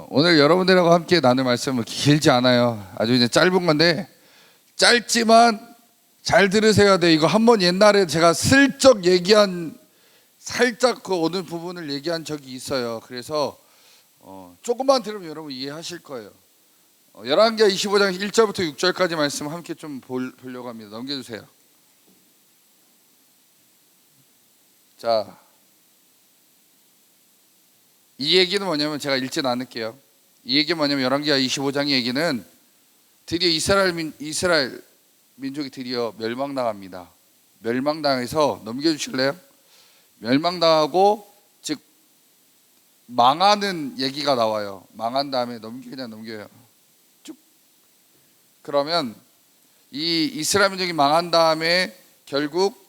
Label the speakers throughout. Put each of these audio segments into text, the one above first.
Speaker 1: 오늘 여러분들하고 함께 나눌 말씀은 길지 않아요. 아주 이제 짧은 건데 짧지만 잘 들으셔야 돼. 이거 한번 옛날에 제가 슬쩍 얘기한 살짝 그 오늘 부분을 얘기한 적이 있어요. 그래서 조금만 들으면 여러분 이해하실 거예요. 열왕기하 25장 1절부터 6절까지 말씀 함께 좀 보려고 합니다. 넘겨주세요. 자, 이 얘기는 뭐냐면 제가 읽진 않을게요. 이 얘기는 뭐냐면 열왕기하 25장의 얘기는 드디어 이스라엘 민족이 드디어 멸망당합니다. 멸망당해서 넘겨주실래요? 멸망당하고 즉 망하는 얘기가 나와요. 망한 다음에 그냥 넘겨요. 쭉. 그러면 이 이스라엘 민족이 망한 다음에 결국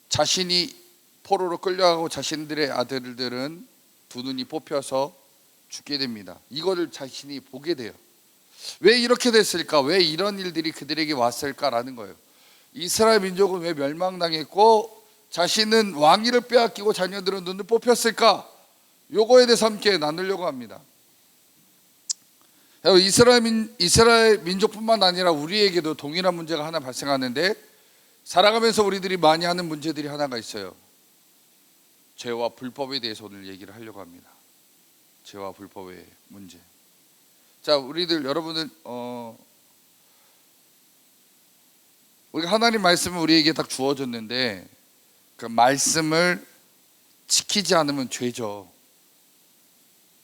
Speaker 1: 자신이 포로로 끌려가고 자신들의 아들들은 두 눈이 뽑혀서 죽게 됩니다. 이거를 자신이 보게 돼요. 왜 이렇게 됐을까? 왜 이런 일들이 그들에게 왔을까라는 거예요. 이스라엘 민족은 왜 멸망당했고 자신은 왕위를 빼앗기고 자녀들은 눈을 뽑혔을까? 요거에 대해서 함께 나누려고 합니다. 이스라엘 민족뿐만 아니라 우리에게도 동일한 문제가 하나 발생하는데 살아가면서 우리들이 많이 하는 문제들이 하나가 있어요. 죄와 불법에 대해서 오늘 얘기를 하려고 합니다. 죄와 불법의 문제. 자, 우리들 여러분들 우리가 하나님 말씀은 우리에게 딱 주어졌는데 그 말씀을 지키지 않으면 죄죠.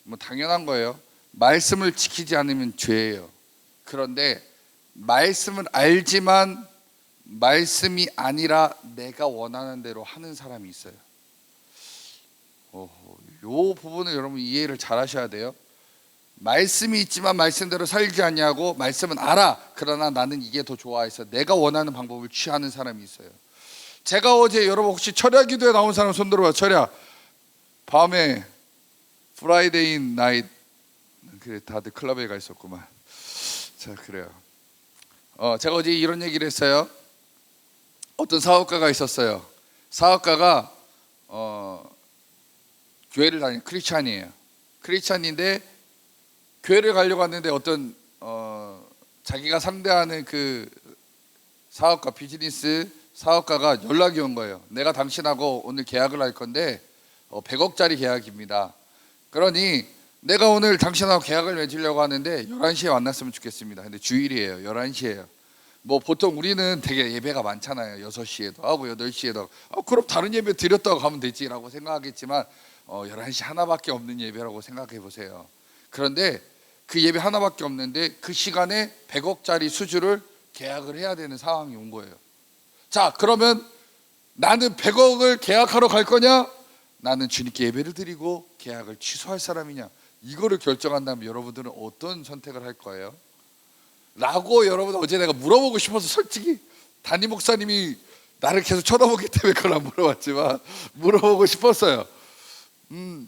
Speaker 1: 뭐 당연한 거예요. 말씀을 지키지 않으면 죄예요. 그런데 말씀을 알지만 말씀이 아니라 내가 원하는 대로 하는 사람이 있어요. 요 부분을 여러분 이해를 잘 하셔야 돼요. 말씀이 있지만 말씀대로 살지 않냐고 말씀은 알아. 그러나 나는 이게 더 좋아해서 내가 원하는 방법을 취하는 사람이 있어요. 제가 어제 여러분 혹시 철야 기도에 나온 사람 손 들어봐. 철야 밤에 프라이데이 나잇 그래 다들 클럽에 가 있었구만. 자 그래요. 제가 어제 이런 얘기를 했어요. 어떤 사업가가 있었어요. 사업가가 교회를 다니는 크리스찬이에요. 크리스찬인데 교회를 가려고 하는데 어떤 자기가 상대하는 그 사업가 비즈니스 사업가가 연락이 온 거예요. 내가 당신하고 오늘 계약을 할 건데 100억짜리 계약입니다. 그러니 내가 오늘 당신하고 계약을 맺으려고 하는데 11시에 만났으면 좋겠습니다. 근데 주일이에요. 11시에요. 뭐 보통 우리는 되게 예배가 많잖아요. 6시에도 하고 8시에도 하고 그럼 다른 예배 드렸다고 가면 되지라고 생각하겠지만 11시 하나밖에 없는 예배라고 생각해 보세요. 그런데 그 예배 하나밖에 없는데 그 시간에 100억짜리 수주를 계약을 해야 되는 상황이 온 거예요. 자 그러면 나는 100억을 계약하러 갈 거냐? 나는 주님께 예배를 드리고 계약을 취소할 사람이냐? 이거를 결정한다면 여러분들은 어떤 선택을 할 거예요? 라고 여러분 어제 내가 물어보고 싶어서 솔직히 담임 목사님이 나를 계속 쳐다보기 때문에 그걸 안 물어봤지만 물어보고 싶었어요.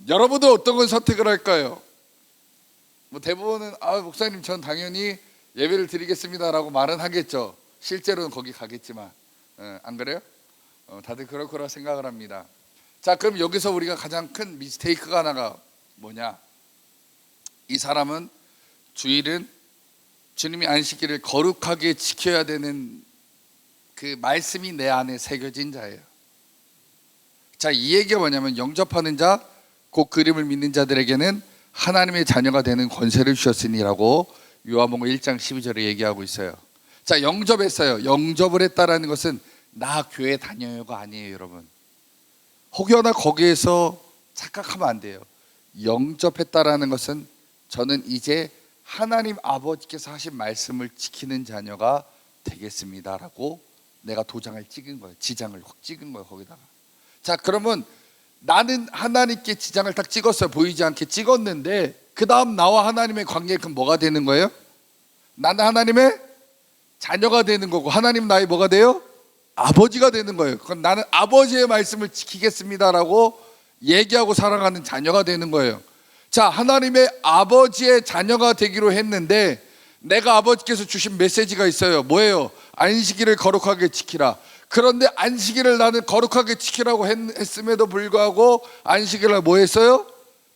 Speaker 1: 여러분들 어떤 건 선택을 할까요? 뭐 대부분은 목사님 전 당연히 예배를 드리겠습니다라고 말은 하겠죠. 실제로는 거기 가겠지만 안 그래요? 다들 그럴 거라 생각을 합니다. 자 그럼 여기서 우리가 가장 큰 미스테이크가 하나가 뭐냐? 이 사람은 주일은 주님이 안식일을 거룩하게 지켜야 되는 그 말씀이 내 안에 새겨진 자예요. 자, 이 얘기가 뭐냐면 영접하는 자, 곧 그림을 믿는 자들에게는 하나님의 자녀가 되는 권세를 주셨으니라고 요한복음 1장 12절에 얘기하고 있어요. 자, 영접했어요. 영접을 했다라는 것은 나 교회 다녀요가 아니에요, 여러분. 혹여나 거기에서 착각하면 안 돼요. 영접했다라는 것은 저는 이제 하나님 아버지께서 하신 말씀을 지키는 자녀가 되겠습니다라고 내가 도장을 찍은 거예요. 지장을 확 찍은 거예요, 거기다가. 자, 그러면 나는 하나님께 지장을 딱 찍었어요. 보이지 않게 찍었는데 그 다음 나와 하나님의 관계가 그럼 뭐가 되는 거예요? 나는 하나님의 자녀가 되는 거고 하나님 나의 뭐가 돼요? 아버지가 되는 거예요. 그럼 나는 아버지의 말씀을 지키겠습니다라고 얘기하고 살아가는 자녀가 되는 거예요. 자, 하나님의 아버지의 자녀가 되기로 했는데 내가 아버지께서 주신 메시지가 있어요. 뭐예요? 안식일을 거룩하게 지키라. 그런데 안식일을 나는 거룩하게 지키라고 했음에도 불구하고 안식일을 뭐 했어요?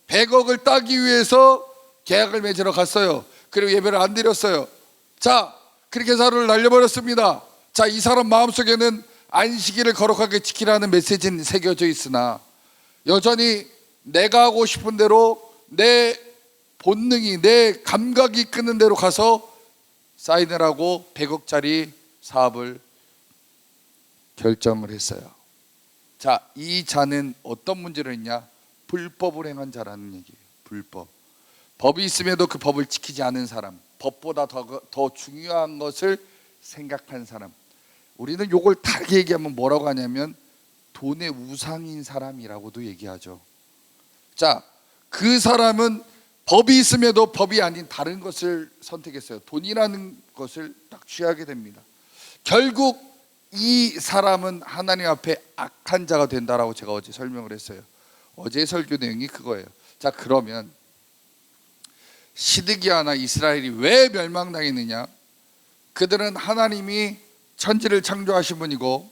Speaker 1: 100억을 따기 위해서 계약을 맺으러 갔어요. 그리고 예배를 안 드렸어요. 자, 그렇게 해서 하루를 날려버렸습니다. 자, 이 사람 마음속에는 안식일을 거룩하게 지키라는 메시지는 새겨져 있으나 여전히 내가 하고 싶은 대로 내 본능이, 내 감각이 끄는 대로 가서 사인을 하고 100억짜리 사업을 결정을 했어요. 자, 이 자는 어떤 문제를 했냐? 불법을 행한 자라는 얘기예요. 불법. 법이 있음에도 그 법을 지키지 않은 사람, 법보다 더 중요한 것을 생각한 사람. 우리는 이걸 다르게 얘기하면 뭐라고 하냐면 돈의 우상인 사람이라고도 얘기하죠. 자, 그 사람은 법이 있음에도 법이 아닌 다른 것을 선택했어요. 돈이라는 것을 딱 취하게 됩니다. 결국 이 사람은 하나님 앞에 악한 자가 된다라고 제가 어제 설명을 했어요. 어제 설교 내용이 그거예요. 자, 그러면 시드기야나 이스라엘이 왜 멸망당했느냐? 그들은 하나님이 천지를 창조하신 분이고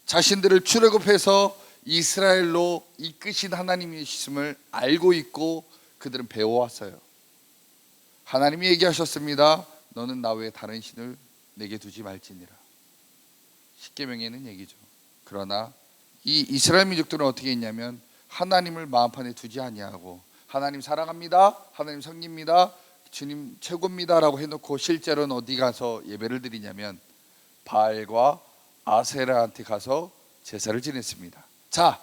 Speaker 1: 자신들을 출애굽해서 이스라엘로 이끄신 하나님이심을 알고 있고 그들은 배워왔어요. 하나님이 얘기하셨습니다. 너는 나 외에 다른 신을 내게 두지 말지니라. 십계명에는 얘기죠. 그러나 이 이스라엘 민족들은 어떻게 했냐면 하나님을 마음판에 두지 아니하고 하나님 사랑합니다, 하나님 성립니다, 주님 최고입니다 라고 해놓고 실제로는 어디 가서 예배를 드리냐면 바알과 아세라한테 가서 제사를 지냈습니다. 자,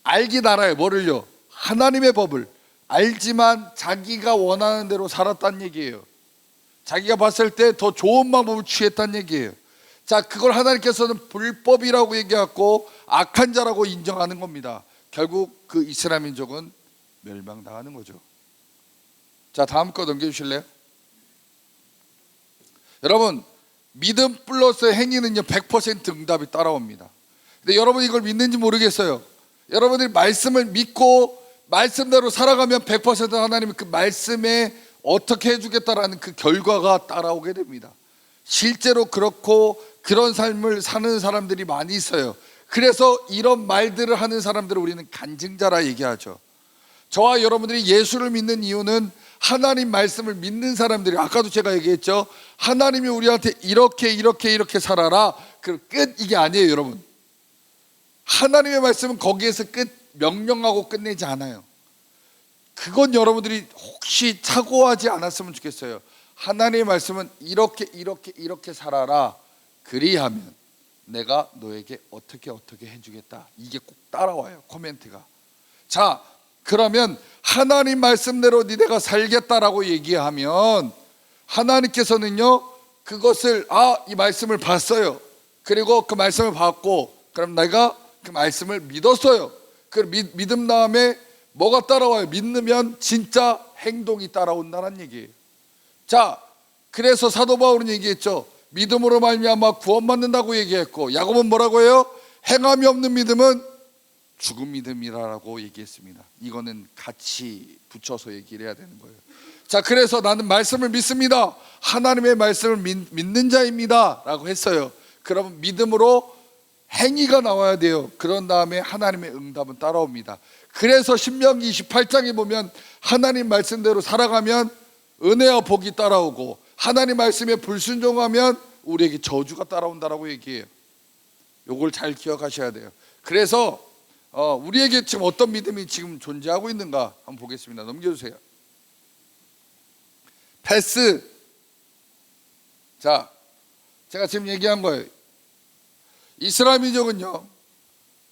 Speaker 1: 알긴 알아요. 뭐를요? 하나님의 법을 알지만 자기가 원하는 대로 살았다는 얘기예요. 자기가 봤을 때 더 좋은 방법을 취했다는 얘기예요. 자, 그걸 하나님께서는 불법이라고 얘기하고 악한 자라고 인정하는 겁니다. 결국 그 이스라엘 민족은 멸망당하는 거죠. 자, 다음 거 넘겨주실래요? 여러분, 믿음 플러스 행위는요 100% 응답이 따라옵니다. 근데 여러분 이걸 믿는지 모르겠어요. 여러분들이 말씀을 믿고 말씀대로 살아가면 100% 하나님이 그 말씀에 어떻게 해주겠다라는 그 결과가 따라오게 됩니다. 실제로 그렇고 그런 삶을 사는 사람들이 많이 있어요. 그래서 이런 말들을 하는 사람들을 우리는 간증자라 얘기하죠. 저와 여러분들이 예수를 믿는 이유는 하나님 말씀을 믿는 사람들이, 아까도 제가 얘기했죠. 하나님이 우리한테 이렇게 살아라, 그 끝, 이게 아니에요. 여러분, 하나님의 말씀은 거기에서 끝, 명령하고 끝내지 않아요. 그건 여러분들이 혹시 착오하지 않았으면 좋겠어요. 하나님의 말씀은 이렇게 살아라, 그리하면 내가 너에게 어떻게 해주겠다, 이게 꼭 따라와요. 코멘트가. 자, 그러면 하나님 말씀대로 니네가 살겠다라고 얘기하면 하나님께서는요 그것을 이 말씀을 봤어요. 그리고 그 말씀을 받고 그럼 내가 그 말씀을 믿었어요. 그 믿음 다음에 뭐가 따라와요? 믿으면 진짜 행동이 따라온다는 얘기예요. 자, 그래서 사도 바울은 얘기했죠. 믿음으로 말미암아 구원받는다고 얘기했고, 야고보는 뭐라고 해요? 행함이 없는 믿음은 죽은 믿음이라고 얘기했습니다. 이거는 같이 붙여서 얘기를 해야 되는 거예요. 자, 그래서 나는 말씀을 믿습니다, 하나님의 말씀을 믿는 자입니다 라고 했어요. 그러면 믿음으로 행위가 나와야 돼요. 그런 다음에 하나님의 응답은 따라옵니다. 그래서 신명기 28장에 보면 하나님 말씀대로 살아가면 은혜와 복이 따라오고, 하나님 말씀에 불순종하면 우리에게 저주가 따라온다라고 얘기해요. 요걸 잘 기억하셔야 돼요. 그래서 우리에게 지금 어떤 믿음이 지금 존재하고 있는가 한번 보겠습니다. 넘겨주세요. 패스. 자, 제가 지금 얘기한 거예요. 이스라엘 민족은요,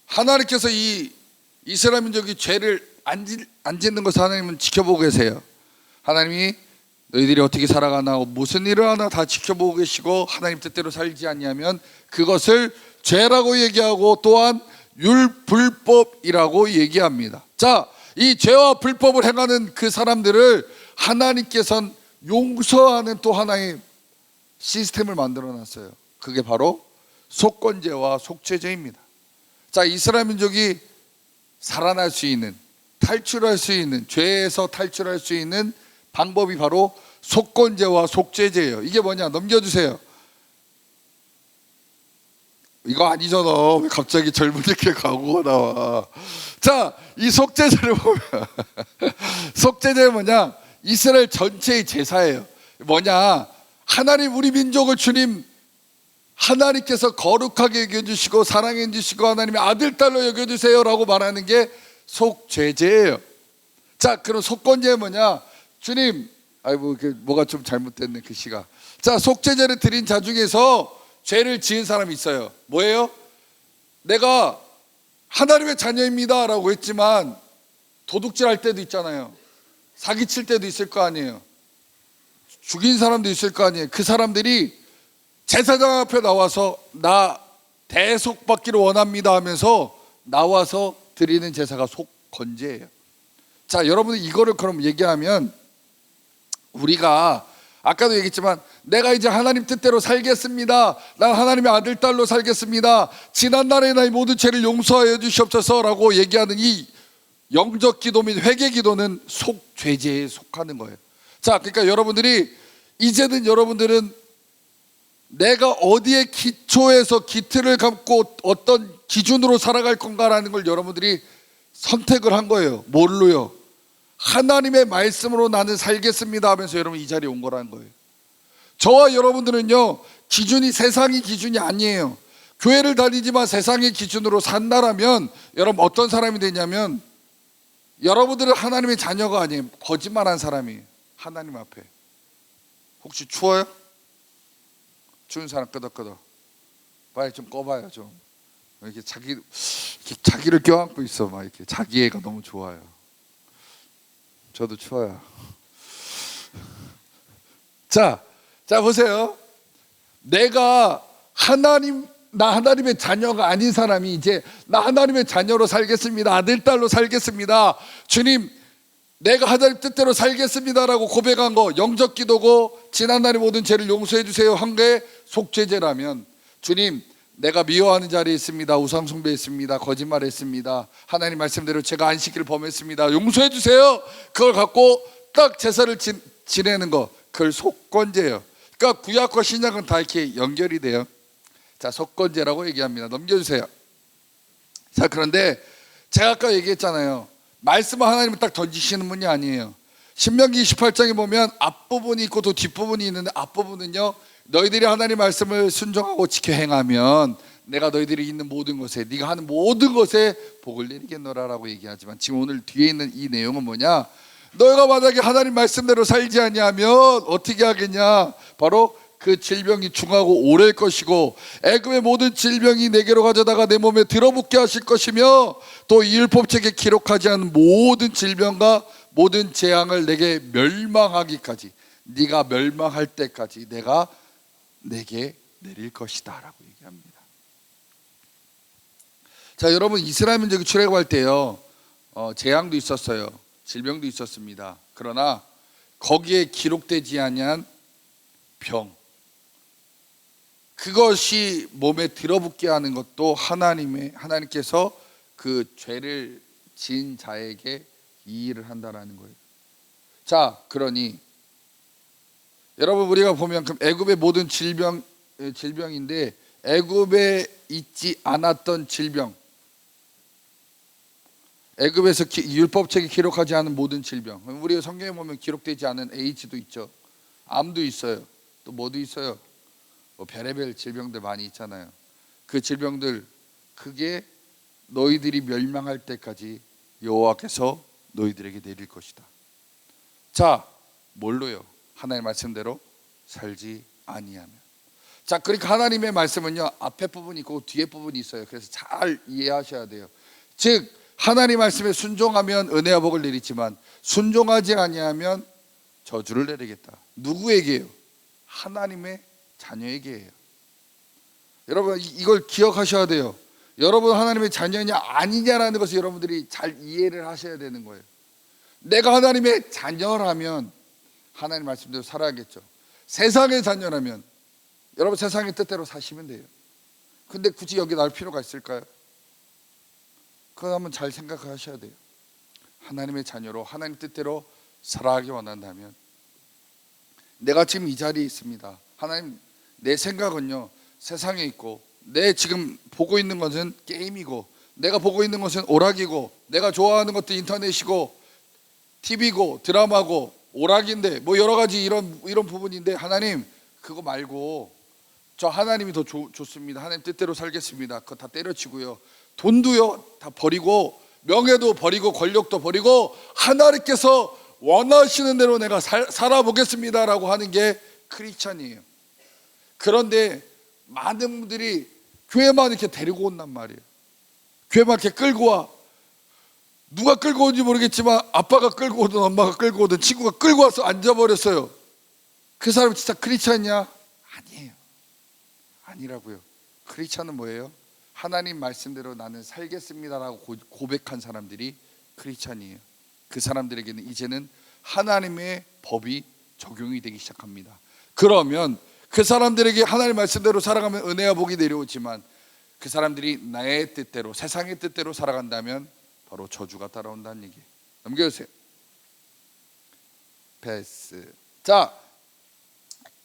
Speaker 1: 하나님께서 이 이스라엘 민족이 죄를 안 짓는 것을 하나님은 지켜보고 계세요. 하나님이 너희들이 어떻게 살아가나 무슨 일을 하나 다 지켜보고 계시고, 하나님 뜻대로 살지 않냐면 그것을 죄라고 얘기하고 또한 율불법이라고 얘기합니다. 자, 이 죄와 불법을 행하는 그 사람들을 하나님께서는 용서하는 또 하나의 시스템을 만들어 놨어요. 그게 바로 속건제와 속죄제입니다. 자, 이스라엘 민족이 살아날 수 있는, 탈출할 수 있는, 죄에서 탈출할 수 있는 방법이 바로 속건제와 속죄제예요. 이게 뭐냐? 넘겨주세요. 이거 아니잖아. 왜 갑자기 젊은이께 광고가 나와? 자, 이 속죄제를 보면 속죄제는 뭐냐? 이스라엘 전체의 제사예요. 뭐냐? 하나님 우리 민족을 주님 하나님께서 거룩하게 여겨주시고 사랑해 주시고 하나님의 아들 딸로 여겨주세요라고 말하는 게 속죄제예요. 자, 그럼 속건제는 뭐냐? 주님, 아이고 뭐가 좀 잘못됐네 그 시가. 자, 속죄제를 드린 자 중에서 죄를 지은 사람이 있어요. 뭐예요? 내가 하나님의 자녀입니다 라고 했지만 도둑질 할 때도 있잖아요. 사기칠 때도 있을 거 아니에요. 죽인 사람도 있을 거 아니에요. 그 사람들이 제사장 앞에 나와서 나 대속받기를 원합니다 하면서 나와서 드리는 제사가 속건제예요. 자, 여러분들 이거를 그럼 얘기하면 우리가 아까도 얘기했지만 내가 이제 하나님 뜻대로 살겠습니다. 난 하나님의 아들 딸로 살겠습니다. 지난날의 나의 모든 죄를 용서하여 주시옵소서 라고 얘기하는 이 영적 기도 및 회개 기도는 속죄제에 속하는 거예요. 자, 그러니까 여러분들이 이제는 여러분들은 내가 어디에 기초에서 기틀을 감고 어떤 기준으로 살아갈 건가라는 걸 여러분들이 선택을 한 거예요. 뭘로요? 하나님의 말씀으로 나는 살겠습니다 하면서 여러분 이 자리에 온 거라는 거예요. 저와 여러분들은요, 기준이 세상의 기준이 아니에요. 교회를 다니지만 세상의 기준으로 산다라면 여러분 어떤 사람이 되냐면 여러분들은 하나님의 자녀가 아니에요. 거짓말한 사람이에요. 하나님 앞에. 혹시 추워요? 추운 사람 끄덕끄덕. 빨리 좀 꺼봐요 좀. 이렇게 자기를 껴안고 있어. 막 이렇게 자기애가 너무 좋아요. 저도 추워요. 자 보세요. 내가 나 하나님의 자녀가 아닌 사람이 이제 나 하나님의 자녀로 살겠습니다. 아들 딸로 살겠습니다. 주님, 내가 하나님 뜻대로 살겠습니다라고 고백한 거 영적 기도고 지난날의 모든 죄를 용서해 주세요 한 게 속죄제라면, 주님, 내가 미워하는 자리에 있습니다. 우상 숭배했습니다. 거짓말했습니다. 하나님 말씀대로 제가 안식일을 범했습니다. 용서해 주세요. 그걸 갖고 딱 제사를 지내는 거, 그걸 속건제예요. 그러니까 구약과 신약은 다 이렇게 연결이 돼요. 자, 속건제라고 얘기합니다. 넘겨주세요. 자, 그런데 제가 아까 얘기했잖아요. 말씀을 하나님은 딱 던지시는 분이 아니에요. 신명기 28장에 보면 앞부분이 있고 또 뒷부분이 있는데 앞부분은요, 너희들이 하나님 말씀을 순종하고 지켜 행하면 내가 너희들이 있는 모든 것에, 네가 하는 모든 것에 복을 내리겠노라라고 얘기하지만 지금 오늘 뒤에 있는 이 내용은 뭐냐? 너희가 만약에 하나님 말씀대로 살지 아니하면 어떻게 하겠냐? 바로 그 질병이 중하고 오래일 것이고 애굽의 모든 질병이 내게로 가져다가 내 몸에 들어붙게 하실 것이며 또 이 율법책에 기록하지 않은 모든 질병과 모든 재앙을 내게 멸망하기까지, 네가 멸망할 때까지 내가 내게 내릴 것이다 라고 얘기합니다. 자, 여러분, 이스라엘 민족이 출애굽할 때요, 재앙도 있었어요. 질병도 있었습니다. 그러나 거기에 기록되지 아니한 병, 그것이 몸에 들어붙게 하는 것도 하나님께서 그 죄를 지은 자에게 이 일을 한다라는 거예요. 자, 그러니 여러분, 우리가 보면 그럼 애굽의 모든 질병인데 애굽에 있지 않았던 질병, 애굽에서 율법책에 기록하지 않은 모든 질병, 우리가 성경에 보면 기록되지 않은 에이즈도 있죠. 암도 있어요. 또 뭐도 있어요. 뭐 별의별 질병들 많이 있잖아요. 그 질병들, 그게 너희들이 멸망할 때까지 여호와께서 너희들에게 내릴 것이다. 자, 뭘로요? 하나님의 말씀대로 살지 아니하면. 자, 그러니까 하나님의 말씀은요, 앞에 부분이 있고 뒤에 부분이 있어요. 그래서 잘 이해하셔야 돼요. 즉 하나님 말씀에 순종하면 은혜와 복을 내리지만 순종하지 아니하면 저주를 내리겠다. 누구에게요? 하나님의 자녀에게예요. 여러분, 이걸 기억하셔야 돼요. 여러분 하나님의 자녀냐 아니냐라는 것을 여러분들이 잘 이해를 하셔야 되는 거예요. 내가 하나님의 자녀라면 하나님 말씀대로 살아야겠죠. 세상의 자녀라면 여러분 세상의 뜻대로 사시면 돼요. 근데 굳이 여기 나올 필요가 있을까요? 그거 한번 잘 생각하셔야 돼요. 하나님의 자녀로 하나님 뜻대로 살아가기 원한다면, 내가 지금 이 자리에 있습니다. 하나님, 내 생각은요 세상에 있고 내 지금 보고 있는 것은 게임이고 내가 보고 있는 것은 오락이고 내가 좋아하는 것도 인터넷이고 TV고 드라마고 오락인데 뭐 여러 가지 이런 부분인데 하나님 그거 말고 저 하나님이 더 좋습니다. 하나님 뜻대로 살겠습니다. 그거 다 때려치고요. 돈도요 다 버리고 명예도 버리고 권력도 버리고 하나님께서 원하시는 대로 내가 살아보겠습니다라고 하는 게 크리스찬이에요. 그런데 많은 분들이 교회만 이렇게 데리고 온단 말이에요. 교회만 이렇게 끌고 와. 누가 끌고 온지 모르겠지만 아빠가 끌고 오든 엄마가 끌고 오든 친구가 끌고 와서 앉아버렸어요. 그 사람이 진짜 크리스찬이냐? 아니에요. 아니라고요. 크리스찬은 뭐예요? 하나님 말씀대로 나는 살겠습니다라고 고백한 사람들이 크리스찬이에요. 그 사람들에게는 이제는 하나님의 법이 적용이 되기 시작합니다. 그러면 그 사람들에게 하나님 말씀대로 살아가면 은혜와 복이 내려오지만 그 사람들이 나의 뜻대로 세상의 뜻대로 살아간다면 바로 저주가 따라온다는 얘기예요. 넘겨주세요. 패스. 자,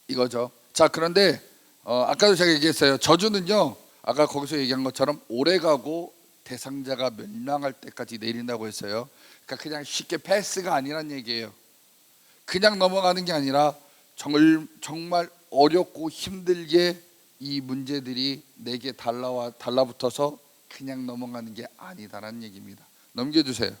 Speaker 1: 이거죠. 자, 그런데 아까도 제가 얘기했어요. 저주는요, 아까 거기서 얘기한 것처럼 오래가고 대상자가 멸망할 때까지 내린다고 했어요. 그러니까 그냥 쉽게 패스가 아니란 얘기예요. 그냥 넘어가는 게 아니라 정말 어렵고 힘들게 이 문제들이 내게 달라붙어서 그냥 넘어가는 게 아니다라는 얘기입니다. 넘겨주세요.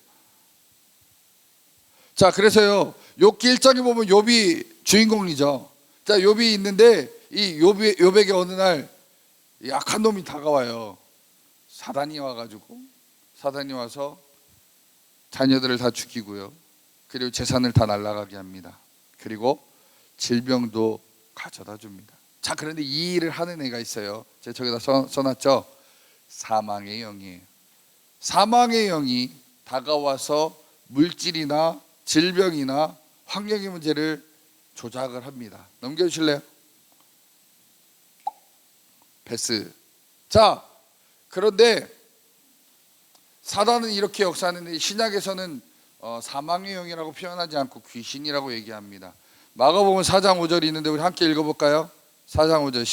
Speaker 1: 자, 그래서요 욥기 1장에 보면 욥이 주인공이죠. 자, 욥이 있는데 이 욥에게 어느 날 약한 놈이 다가와요. 사단이 와서 자녀들을 다 죽이고요. 그리고 재산을 다 날아가게 합니다. 그리고 질병도 가져다 줍니다. 자, 그런데 이 일을 하는 애가 있어요. 제가 저기다 써놨죠. 사망의 영이에요. 사망의 영이 다가와서 물질이나 질병이나 환경의 문제를 조작을 합니다. 넘겨주실래요? 패스. 자, 그런데 사단은 이렇게 역사하는데 신약에서는 사망의 영이라고 표현하지 않고 귀신이라고 얘기합니다. 마가복음 4장 5절이 있는데 우리 함께 읽어볼까요? 4장 5절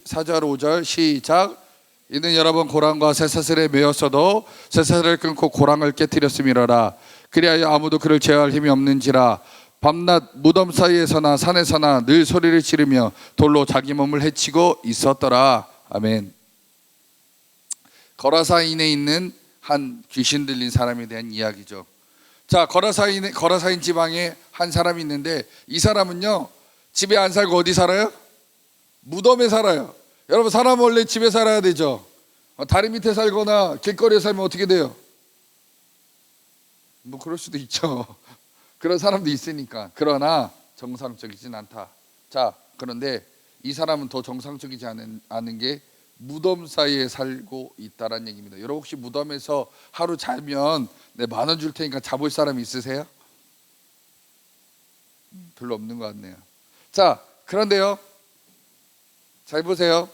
Speaker 1: 4절 5절 시작. 이는 여러 번 고랑과 쇠사슬에 매였어도 쇠사슬을 끊고 고랑을 깨뜨렸음이로라. 그리하여 아무도 그를 제어할 힘이 없는지라. 밤낮 무덤 사이에서나 산에서나 늘 소리를 지르며 돌로 자기 몸을 해치고 있었더라. 아멘. 거라사인에 있는 한 귀신 들린 사람에 대한 이야기죠. 자, 거라사인 지방에 한 사람이 있는데 이 사람은요 집에 안 살고 어디 살아요? 무덤에 살아요. 여러분, 사람은 원래 집에 살아야 되죠. 다리 밑에 살거나 길거리에 살면 어떻게 돼요? 뭐 그럴 수도 있죠. 그런 사람도 있으니까. 그러나 정상적이진 않다. 자, 그런데 이 사람은 더 정상적이지 않은 게 무덤 사이에 살고 있다는 얘기입니다. 여러분, 혹시 무덤에서 하루 자면 내 10,000원 줄 테니까 자볼 사람 있으세요? 별로 없는 것 같네요. 자, 그런데요, 잘 보세요.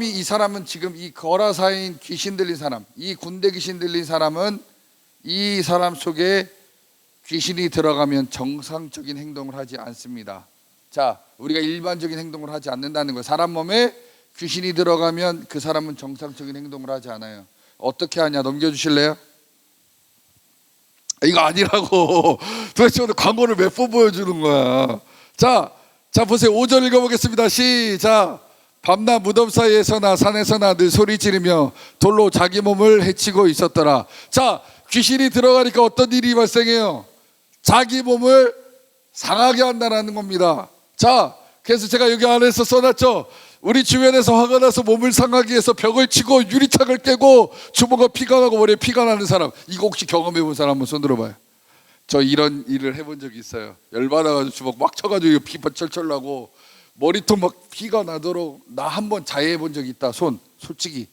Speaker 1: 이 사람은 지금 이 거라사인 귀신 들린 사람, 이 군대 귀신 들린 사람은 이 사람 속에 귀신이 들어가면 정상적인 행동을 하지 않습니다. 자, 우리가 일반적인 행동을 하지 않는다는 거예요. 사람 몸에 귀신이 들어가면 그 사람은 정상적인 행동을 하지 않아요. 어떻게 하냐? 넘겨주실래요? 이거 아니라고. 도대체 오늘 광고를 몇 번 보여주는 거야. 자 보세요. 5절 읽어보겠습니다. 시작. 밤낮 무덤 사이에서나 산에서나 늘 소리 지르며 돌로 자기 몸을 해치고 있었더라. 자, 귀신이 들어가니까 어떤 일이 발생해요? 자기 몸을 상하게 한다는 겁니다. 자, 그래서 제가 여기 안에서 써놨죠. 우리 주변에서 화가 나서 몸을 상하게 해서 벽을 치고 유리창을 깨고 주먹과 피가 나고 머리에 피가 나는 사람, 이거 혹시 경험해 본 사람 한번 손 들어봐요. 저 이런 일을 해본 적이 있어요. 열받아가지고 주먹 막 쳐가지고 피 철철 나고 머리통 막 피가 나도록 나 한 번 자해해 본 적이 있다. 솔직히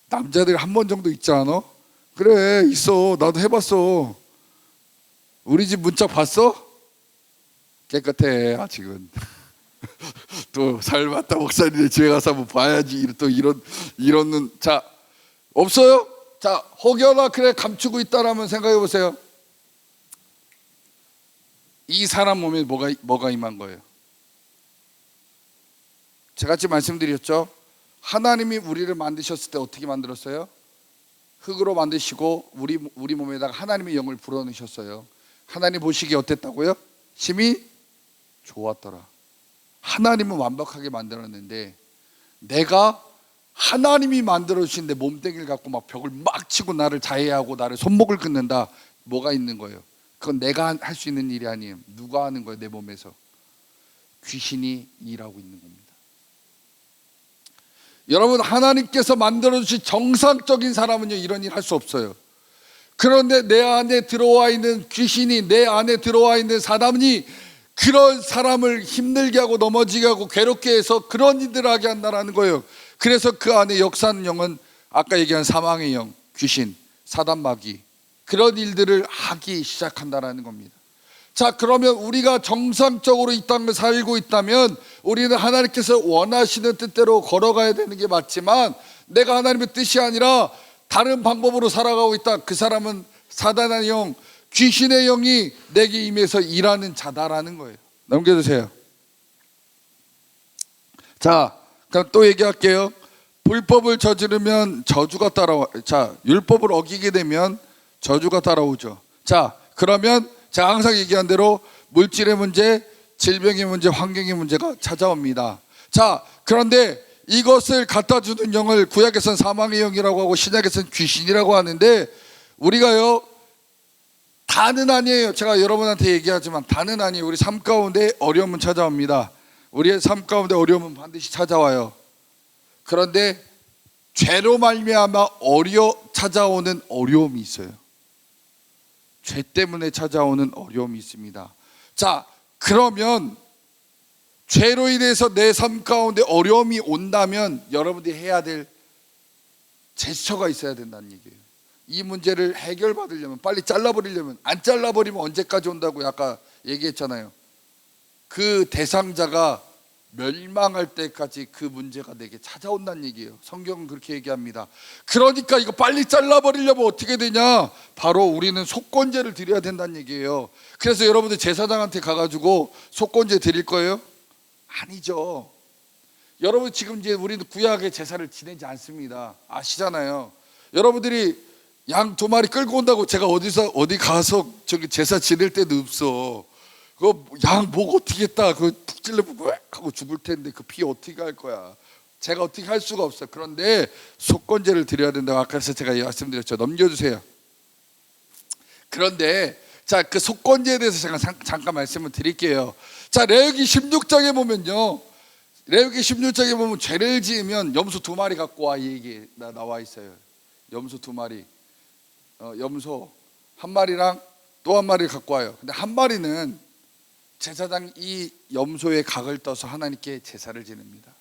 Speaker 1: 남자들 한 번 정도 있지 않아? 그래, 있어. 나도 해봤어. 우리 집 문짝 봤어? 깨끗해 아직은. 또 살맞다 목사님 집에 가서 한번 봐야지. 또 이런 자, 없어요? 자, 혹여나 그래 감추고 있다라면 생각해 보세요. 이 사람 몸에 뭐가 임한 거예요? 제가 지금 말씀드렸죠. 하나님이 우리를 만드셨을 때 어떻게 만들었어요? 흙으로 만드시고 우리 몸에다가 하나님의 영을 불어넣으셨어요. 하나님 보시기에 어땠다고요? 심히 좋았더라. 하나님은 완벽하게 만들었는데 내가 하나님이 만들어주신 내 몸뚱이를 갖고 막 벽을 막 치고 나를 자해하고 나를 손목을 끊는다. 뭐가 있는 거예요? 그건 내가 할 수 있는 일이 아니에요. 누가 하는 거예요? 내 몸에서 귀신이 일하고 있는 겁니다. 여러분, 하나님께서 만들어주신 정상적인 사람은요 이런 일 할 수 없어요. 그런데 내 안에 들어와 있는 귀신이, 내 안에 들어와 있는 사단이 그런 사람을 힘들게 하고 넘어지게 하고 괴롭게 해서 그런 일들을 하게 한다는 거예요. 그래서 그 안에 역사하는 영은 아까 얘기한 사망의 영, 귀신, 사단 마귀, 그런 일들을 하기 시작한다는 겁니다. 자, 그러면 우리가 정상적으로 이 땅을 살고 있다면 우리는 하나님께서 원하시는 뜻대로 걸어가야 되는 게 맞지만, 내가 하나님의 뜻이 아니라 다른 방법으로 살아가고 있다. 그 사람은 사단의 영, 귀신의 영이 내게 임해서 일하는 자다라는 거예요. 넘겨주세요. 자, 그럼 또 얘기할게요. 불법을 저지르면 저주가 따라와. 자, 율법을 어기게 되면 저주가 따라오죠. 자, 그러면 제가 항상 얘기한 대로 물질의 문제, 질병의 문제, 환경의 문제가 찾아옵니다. 자, 그런데 이것을 갖다 주는 영을 구약에서는 사망의 영이라고 하고 신약에서는 귀신이라고 하는데, 우리가요 다는 아니에요. 제가 여러분한테 얘기하지만 다는 아니에요. 우리 삶 가운데 어려움은 찾아옵니다. 우리의 삶 가운데 어려움은 반드시 찾아와요. 그런데 죄로 말미암아 찾아오는 어려움이 있어요. 죄 때문에 찾아오는 어려움이 있습니다. 자, 그러면 죄로 인해서 내 삶 가운데 어려움이 온다면 여러분들이 해야 될 제스처가 있어야 된다는 얘기예요. 이 문제를 해결받으려면, 빨리 잘라버리려면, 안 잘라버리면 언제까지 온다고 아까 얘기했잖아요. 그 대상자가 멸망할 때까지 그 문제가 내게 찾아온다는 얘기예요. 성경은 그렇게 얘기합니다. 그러니까 이거 빨리 잘라버리려면 어떻게 되냐? 바로 우리는 속건제를 드려야 된다는 얘기예요. 그래서 여러분들 제사장한테 가가지고 속건제 드릴 거예요? 아니죠. 여러분, 지금 이제 우리는 구약의 제사를 지내지 않습니다. 아시잖아요. 여러분들이 양 2마리 끌고 온다고 제가 어디 가서 저기 제사 지낼 때도 없어. 그거 양 목 어떻게 했다, 그거 푹 찔러면 왜 하고 죽을 텐데 그 피 어떻게 할 거야. 제가 어떻게 할 수가 없어요. 그런데 속건제를 드려야 된다고 아까 제가 말씀드렸죠. 넘겨주세요. 그런데 자, 그 속건제에 대해서 제가 잠깐 말씀을 드릴게요. 자, 레위기 16장에 보면요, 레위기 16장에 보면 죄를 지으면 염소 2마리 갖고 와, 이 얘기 나와 있어요. 염소 2마리, 염소 1마리랑 또 1마리를 갖고 와요. 근데 1마리는 제사장이 이 염소의 각을 떠서 하나님께 제사를 지냅니다.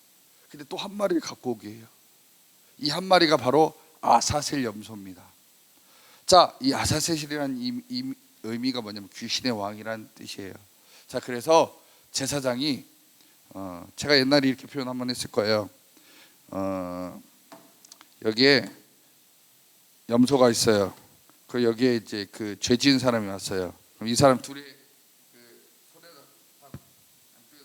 Speaker 1: 근데 또 1마리를 갖고 오게 해요. 이 1마리가 바로 아사셀 염소입니다. 자, 이 아사셀이라는 의미가 뭐냐면 귀신의 왕이라는 뜻이에요. 자, 그래서 제사장이 제가 옛날에 이렇게 표현 한번 했을 거예요. 여기에 염소가 있어요. 그 여기에 이제 그 죄 지은 사람이 왔어요. 그럼 이 사람 둘이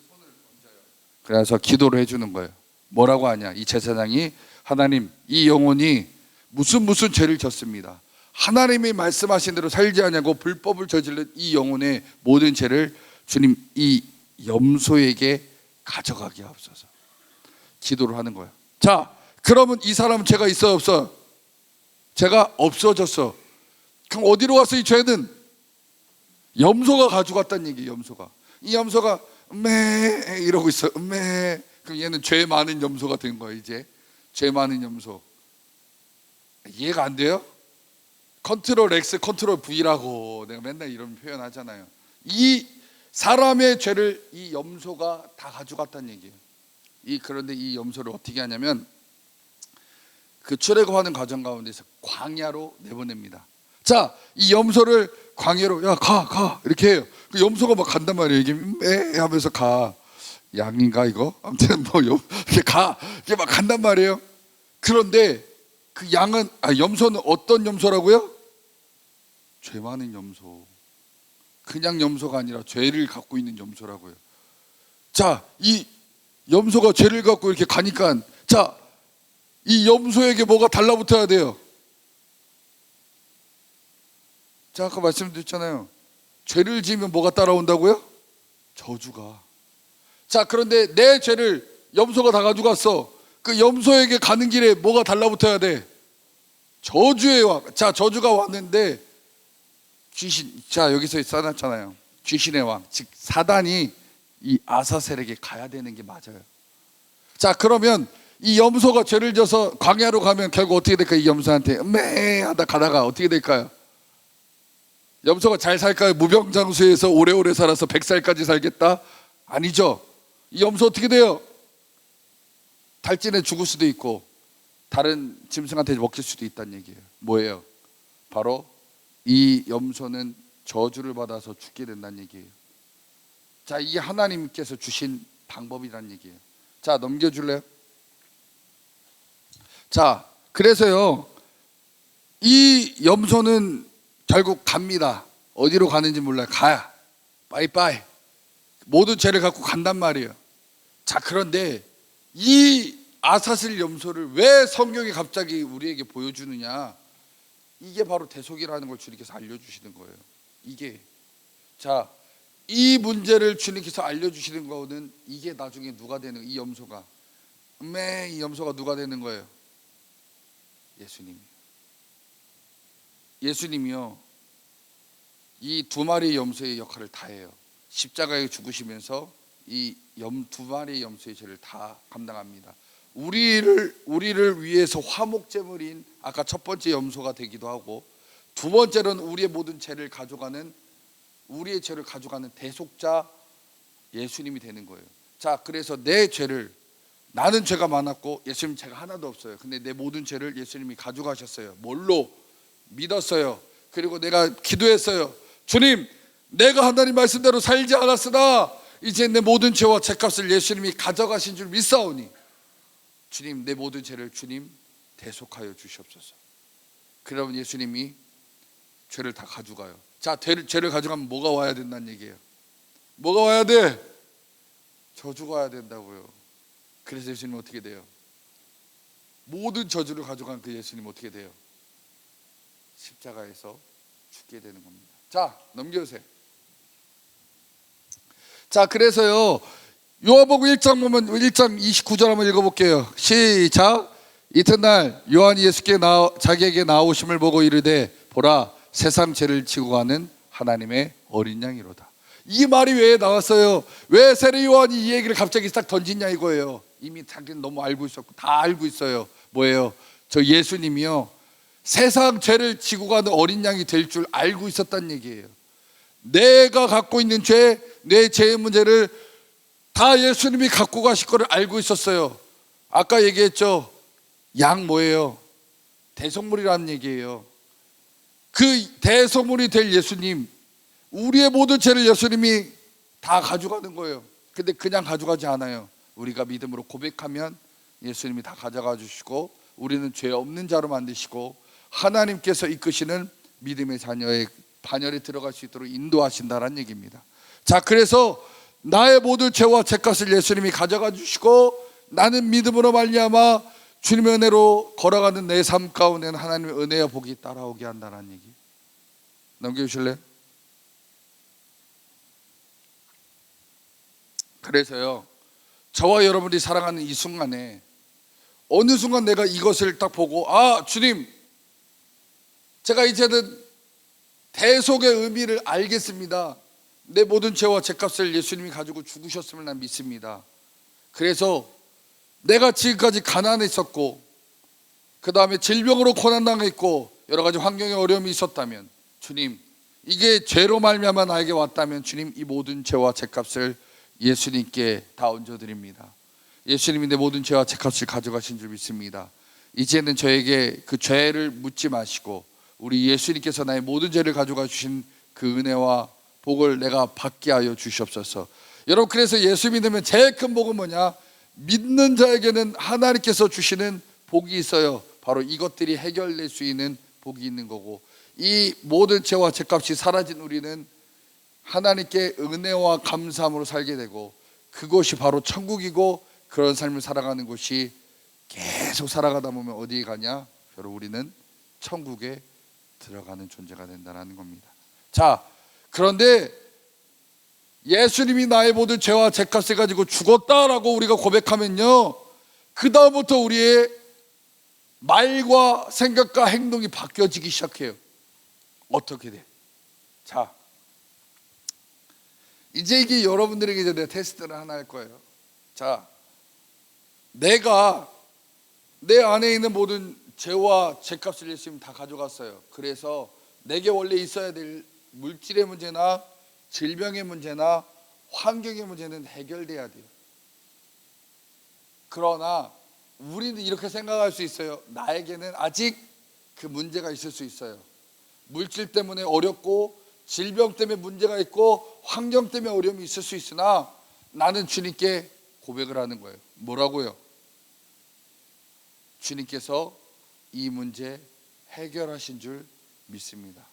Speaker 1: 손을 얹어요. 그래서 기도를 해주는 거예요. 뭐라고 하냐? 이 제사장이, 하나님, 이 영혼이 무슨 죄를 졌습니다. 하나님이 말씀하신 대로 살지 않냐고 불법을 저지른 이 영혼의 모든 죄를 주님 이 염소에게 가져가게 하옵소서. 기도를 하는 거예요. 자, 그러면 이 사람은 죄가 있어요, 없어요? 죄가 없어졌어. 그럼 어디로 갔어? 이 죄는 염소가 가져갔다는 얘기예요. 염소가, 이 염소가 매 이러고 있어. 매. 그럼 얘는 죄 많은 염소가 된 거예요. 이제 죄 많은 염소. 이해가 안 돼요? 컨트롤 X 컨트롤 V라고 내가 맨날 이런 표현 하잖아요. 이 사람의 죄를 이 염소가 다 가져갔다는 얘기예요. 그런데 이 염소를 어떻게 하냐면 그 출애굽하는 과정 가운데서 광야로 내보냅니다. 자, 이 염소를 광야로, 야, 가 이렇게 해요. 그 염소가 막 간단 말이에요. 이게 매 하면서 가. 양인가 이거? 아무튼 뭐 이렇게 가, 이렇게 막 간단 말이에요. 그런데 그 양은, 염소는 어떤 염소라고요? 죄 많은 염소. 그냥 염소가 아니라 죄를 갖고 있는 염소라고요. 자, 이 염소가 죄를 갖고 이렇게 가니까, 자, 이 염소에게 뭐가 달라붙어야 돼요? 자, 아까 말씀드렸잖아요. 죄를 지으면 뭐가 따라온다고요? 저주가. 자, 그런데 내 죄를 염소가 다 가져갔어. 그 염소에게 가는 길에 뭐가 달라붙어야 돼? 저주의 왕. 자, 저주가 왔는데 귀신, 자 여기서 써놨잖아요. 귀신의 왕, 즉 사단이 이 아사셀에게 가야 되는 게 맞아요. 자, 그러면 이 염소가 죄를 져서 광야로 가면 결국 어떻게 될까요? 이 염소한테 음메 하다 가다가 어떻게 될까요? 염소가 잘 살까요? 무병장수에서 오래오래 살아서 100살까지 살겠다? 아니죠. 이 염소 어떻게 돼요? 탈진해 죽을 수도 있고 다른 짐승한테 먹힐 수도 있다는 얘기예요. 뭐예요? 바로 이 염소는 저주를 받아서 죽게 된다는 얘기예요. 자, 이게 하나님께서 주신 방법이라는 얘기예요. 자, 넘겨줄래요? 자, 그래서요, 이 염소는 결국 갑니다. 어디로 가는지 몰라요. 가야 빠이빠이 모든 죄를 갖고 간단 말이에요. 자, 그런데 이 아사슬 염소를 왜 성경이 갑자기 우리에게 보여주느냐? 이게 바로 대속이라는 걸 주님께서 알려주시는 거예요. 이게, 자, 이 문제를 주님께서 알려주시는 거는 이게 나중에 누가 되는, 이 염소가 이 염소가 누가 되는 거예요? 예수님이요. 이 두 마리의 염소의 역할을 다 해요. 십자가에 죽으시면서 이 두 마리의 염소의 죄를 다 감당합니다. 우리를 위해서 화목제물인 아까 첫 번째 염소가 되기도 하고, 두 번째로는 우리의 모든 죄를 가져가는, 우리의 죄를 가져가는 대속자 예수님이 되는 거예요. 자, 그래서 내 죄를, 나는 죄가 많았고 예수님 죄가 하나도 없어요. 근데 내 모든 죄를 예수님이 가져가셨어요. 뭘로? 믿었어요. 그리고 내가 기도했어요. 주님, 내가 하나님 말씀대로 살지 않았으나 이제 내 모든 죄와 죄값을 예수님이 가져가신 줄 믿사오니 주님, 내 모든 죄를 주님 대속하여 주시옵소서. 그러면 예수님이 죄를 다 가져가요. 자, 죄를 가져가면 뭐가 와야 된다는 얘기예요. 뭐가 와야 돼? 저주가 와야 된다고요. 그래서 예수님은 어떻게 돼요? 모든 저주를 가져간 그 예수님 어떻게 돼요? 십자가에서 죽게 되는 겁니다. 자, 넘겨주세요. 자, 그래서요, 요한복음 1장 보면 1장 29절 한번 읽어볼게요. 시작. 이튿날 요한이 예수께 자기에게 나오심을 보고 이르되 보라, 세상 죄를 지고 가는 하나님의 어린 양이로다. 이 말이 왜 나왔어요? 왜 세례 요한이 이 얘기를 갑자기 딱 던지냐 이거예요. 이미 자기는 너무 알고 있었고 다 알고 있어요. 뭐예요? 저 예수님이요, 세상 죄를 지고 가는 어린 양이 될 줄 알고 있었다는 얘기예요. 내가 갖고 있는 죄, 내 죄의 문제를 다 예수님이 갖고 가실 거를 알고 있었어요. 아까 얘기했죠. 양 뭐예요? 대속물이라는 얘기예요. 그 대속물이 될 예수님, 우리의 모든 죄를 예수님이 다 가져가는 거예요. 근데 그냥 가져가지 않아요. 우리가 믿음으로 고백하면 예수님이 다 가져가 주시고 우리는 죄 없는 자로 만드시고 하나님께서 이끄시는 믿음의 자녀의 반열에 들어갈 수 있도록 인도하신다는 얘기입니다. 자, 그래서 나의 모든 죄와 죄값을 예수님이 가져가 주시고 나는 믿음으로 말미암아 주님의 은혜로 걸어가는 내 삶 가운데는 하나님의 은혜와 복이 따라오게 한다는 얘기. 넘겨주실래요? 그래서요, 저와 여러분이 살아가는 이 순간에 어느 순간 내가 이것을 딱 보고, 아, 주님, 제가 이제는 대속의 의미를 알겠습니다. 내 모든 죄와 죄값을 예수님이 가지고 죽으셨음을 난 믿습니다. 그래서 내가 지금까지 가난했었고 그 다음에 질병으로 고난당했고 여러 가지 환경에 어려움이 있었다면, 주님, 이게 죄로 말미암아 나에게 왔다면 주님, 이 모든 죄와 죄값을 예수님께 다 얹어드립니다. 예수님이 내 모든 죄와 죄값을 가져가신 줄 믿습니다. 이제는 저에게 그 죄를 묻지 마시고 우리 예수님께서 나의 모든 죄를 가져가 주신 그 은혜와 복을 내가 받게 하여 주시옵소서. 여러분, 그래서 예수 믿으면 제일 큰 복은 뭐냐? 믿는 자에게는 하나님께서 주시는 복이 있어요. 바로 이것들이 해결될 수 있는 복이 있는 거고, 이 모든 죄와 죄값이 사라진 우리는 하나님께 은혜와 감사함으로 살게 되고, 그것이 바로 천국이고, 그런 삶을 살아가는 곳이 계속 살아가다 보면 어디에 가냐? 여러분, 우리는 천국에 들어가는 존재가 된다는 겁니다. 자, 그런데 예수님이 나의 모든 죄와 죄값을 가지고 죽었다라고 우리가 고백하면요, 그 다음부터 우리의 말과 생각과 행동이 바뀌어지기 시작해요. 어떻게 돼? 자, 이제 이게 여러분들에게 이제 내 테스트를 하나 할 거예요. 자, 내가 내 안에 있는 모든 죄와 죄값을 예수님 다 가져갔어요. 그래서 내게 원래 있어야 될 물질의 문제나 질병의 문제나 환경의 문제는 해결돼야 돼요. 그러나 우리는 이렇게 생각할 수 있어요. 나에게는 아직 그 문제가 있을 수 있어요. 물질 때문에 어렵고 질병 때문에 문제가 있고 환경 때문에 어려움이 있을 수 있으나 나는 주님께 고백을 하는 거예요. 뭐라고요? 주님께서 이 문제 해결하신 줄 믿습니다.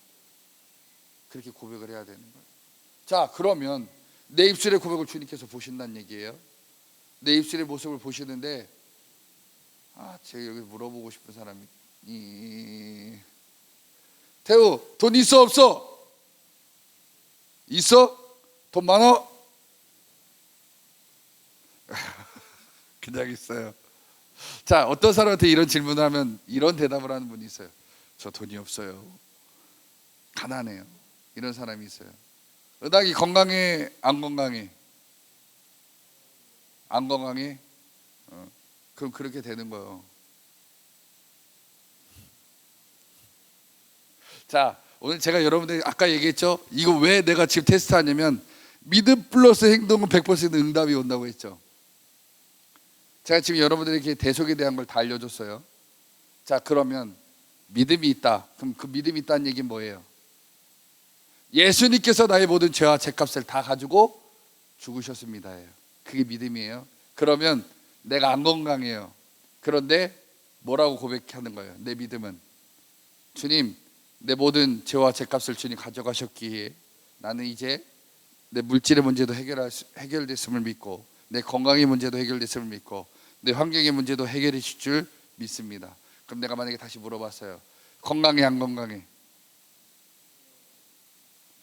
Speaker 1: 그렇게 고백을 해야 되는 거예요. 자, 그러면 내 입술의 고백을 주님께서 보신다는 얘기예요. 내 입술의 모습을 보시는데, 제가 여기 물어보고 싶은 사람이, 태우, 돈 있어 없어? 있어? 돈 많아? 그냥 있어요. 자, 어떤 사람한테 이런 질문을 하면 이런 대답을 하는 분이 있어요. 저 돈이 없어요. 가난해요. 이런 사람이 있어요. 은학이 건강해? 안 건강해? 안 건강해? 그럼 그렇게 되는 거예요. 자, 오늘 제가 여러분들 아까 얘기했죠? 이거 왜 내가 지금 테스트하냐면 믿음 플러스 행동은 100% 응답이 온다고 했죠. 제가 지금 여러분들에게 대속에 대한 걸 다 알려줬어요. 자, 그러면 믿음이 있다. 그럼 그 믿음이 있다는 얘기는 뭐예요? 예수님께서 나의 모든 죄와 죄값을 다 가지고 죽으셨습니다. 그게 믿음이에요. 그러면 내가 안 건강해요. 그런데 뭐라고 고백하는 거예요? 내 믿음은, 주님, 내 모든 죄와 죄값을 주님 가져가셨기에 나는 이제 내 물질의 문제도 해결됐음을 믿고, 내 건강의 문제도 해결됐음을 믿고, 내 환경의 문제도 해결되실 줄 믿습니다. 그럼 내가 만약에 다시 물어봤어요. 건강해 안 건강해?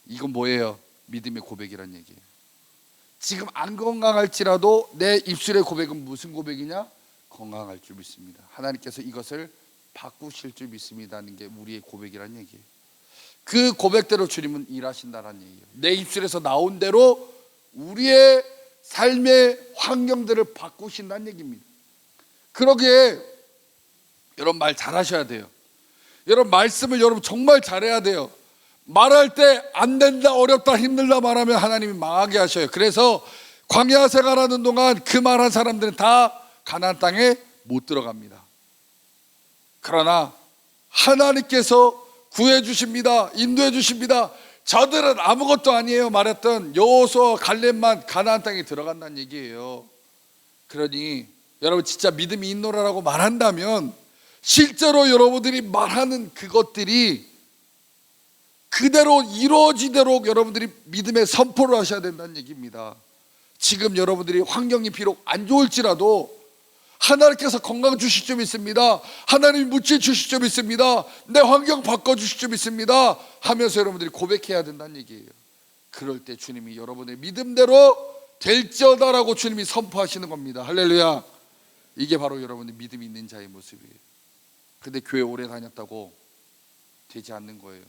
Speaker 1: 이건 뭐예요? 믿음의 고백이란 얘기예요. 지금 안 건강할지라도 내 입술의 고백은 무슨 고백이냐? 건강할 줄 믿습니다. 하나님께서 이것을 바꾸실 줄 믿습니다는 게 우리의 고백이란 얘기예요. 그 고백대로 주님은 일하신다는 얘기예요. 내 입술에서 나온 대로 우리의 삶의 환경들을 바꾸신다는 얘기입니다. 그러기에 여러분 말 잘하셔야 돼요. 여러분 말씀을 여러분 정말 잘해야 돼요. 말할 때 안 된다, 어렵다, 힘들다 말하면 하나님이 망하게 하셔요. 그래서 광야 생활하는 동안 그 말한 사람들은 다 가나안 땅에 못 들어갑니다. 그러나 하나님께서 구해 주십니다. 인도해 주십니다. 저들은 아무것도 아니에요 말했던 여호수아와 갈렙만 가나안 땅에 들어간다는 얘기예요. 그러니 여러분 진짜 믿음이 있노라라고 말한다면 실제로 여러분들이 말하는 그것들이 그대로 이루어지도록 여러분들이 믿음의 선포를 하셔야 된다는 얘기입니다. 지금 여러분들이 환경이 비록 안 좋을지라도 하나님께서 건강 주실 줄 믿습니다. 하나님이 물질 주실 줄 믿습니다. 내 환경 바꿔주실 줄 믿습니다 하면서 여러분들이 고백해야 된다는 얘기예요. 그럴 때 주님이 여러분의 믿음대로 될지어다라고 주님이 선포하시는 겁니다. 할렐루야. 이게 바로 여러분의 믿음이 있는 자의 모습이에요. 근데 교회 오래 다녔다고 되지 않는 거예요.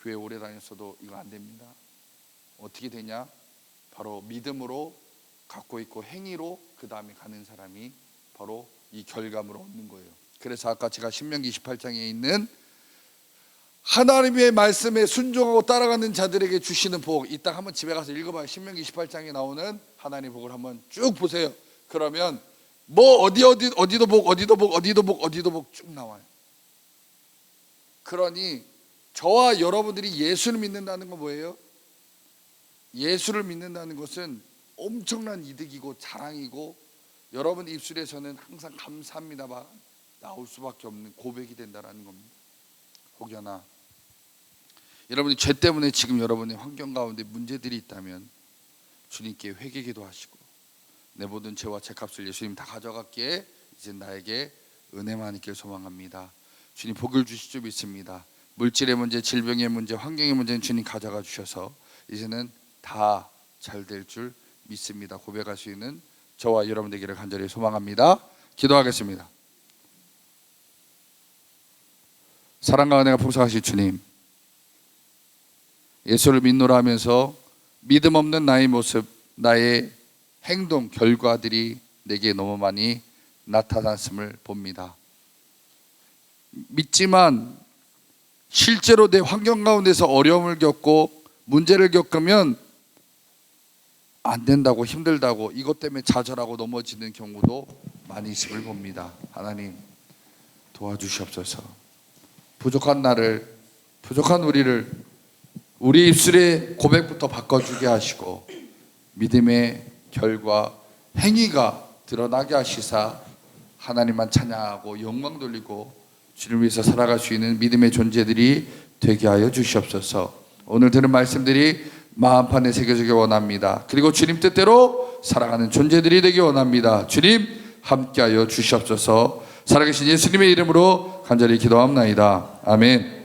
Speaker 1: 교회 오래 다녔어도 이거 안 됩니다. 어떻게 되냐? 바로 믿음으로 갖고 있고 행위로 그 다음에 가는 사람이 바로 이 결과물을 얻는 거예요. 그래서 아까 제가 신명기 28장에 있는 하나님의 말씀에 순종하고 따라가는 자들에게 주시는 복, 이따 한번 집에 가서 읽어봐요. 신명기 28장에 나오는 하나님의 복을 한번 쭉 보세요. 그러면 뭐 어디도 복 쭉 나와요. 그러니 저와 여러분들이 예수를 믿는다는 건 뭐예요? 예수를 믿는다는 것은 엄청난 이득이고 자랑이고 여러분 입술에서는 항상 감사합니다가 나올 수밖에 없는 고백이 된다는 겁니다. 혹여나 여러분이 죄 때문에 지금 여러분의 환경 가운데 문제들이 있다면 주님께 회개기도 하시고, 내 모든 죄와 죄값을 예수님 다 가져갔기에 이제 나에게 은혜만 있길 소망합니다. 주님 복을 주실 줄 믿습니다. 물질의 문제, 질병의 문제, 환경의 문제는 주님 가져가 주셔서 이제는 다 잘 될 줄 믿습니다. 고백할 수 있는 저와 여러분 되기를 간절히 소망합니다. 기도하겠습니다. 사랑과 은혜가 풍성하신 주님, 예수를 믿노라 하면서 믿음 없는 나의 모습, 나의 행동, 결과들이 내게 너무 많이 나타났음을 봅니다. 믿지만 실제로 내 환경 가운데서 어려움을 겪고 문제를 겪으면 안 된다고, 힘들다고, 이것 때문에 좌절하고 넘어지는 경우도 많이 있음을 봅니다. 하나님 도와주시옵소서. 부족한 나를, 부족한 우리를, 우리 입술의 고백부터 바꿔주게 하시고 믿음의 결과, 행위가 드러나게 하시사 하나님만 찬양하고 영광 돌리고 주를 위해서 살아갈 수 있는 믿음의 존재들이 되게 하여 주시옵소서. 오늘 들은 말씀들이 마음판에 새겨지기 원합니다. 그리고 주님 뜻대로 살아가는 존재들이 되기 원합니다. 주님 함께하여 주시옵소서. 살아계신 예수님의 이름으로 간절히 기도합나이다. 아멘.